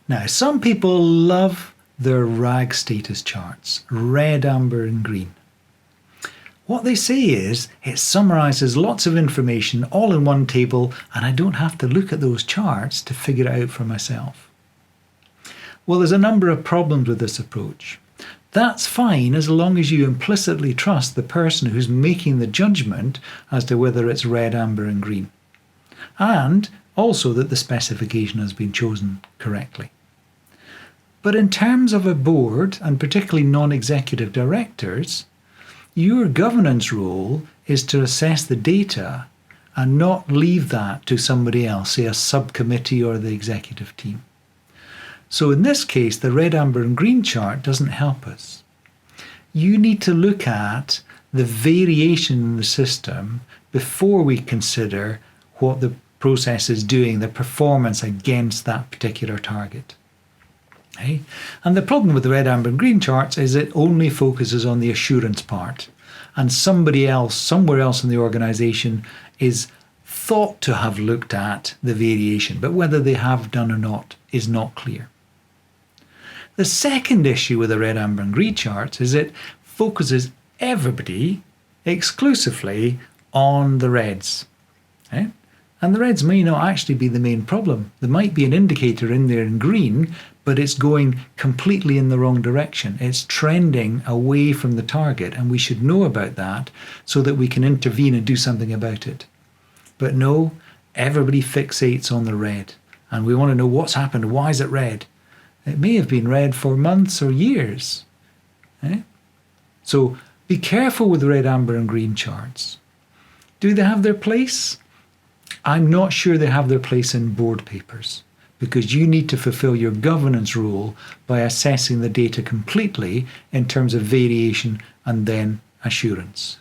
Now, some people love their RAG status charts, red, amber and green. What they say is it summarises lots of information all in one table and I don't have to look at those charts to figure it out for myself. Well, there's a number of problems with this approach. That's fine as long as you implicitly trust the person who's making the judgment as to whether it's red, amber and green. And also that the specification has been chosen correctly. But in terms of a board, and particularly non-executive directors, your governance role is to assess the data and not leave that to somebody else, say a subcommittee or the executive team. So in this case, the red, amber and green chart doesn't help us. You need to look at the variation in the system before we consider what the process is doing, the performance against that particular target. Okay? And the problem with the red, amber and green charts is it only focuses on the assurance part. And somebody else, somewhere else in the organisation is thought to have looked at the variation, but whether they have done or not is not clear. The second issue with the red, amber and green charts is it focuses everybody exclusively on the reds. Okay? And the reds may not actually be the main problem. There might be an indicator in there in green, but it's going completely in the wrong direction. It's trending away from the target, and we should know about that so that we can intervene and do something about it. But no, everybody fixates on the red, and we want to know what's happened. Why is it red? It may have been red for months or years. So be careful with red, amber and green charts. Do they have their place? I'm not sure they have their place in board papers, because you need to fulfill your governance role by assessing the data completely in terms of variation and then assurance.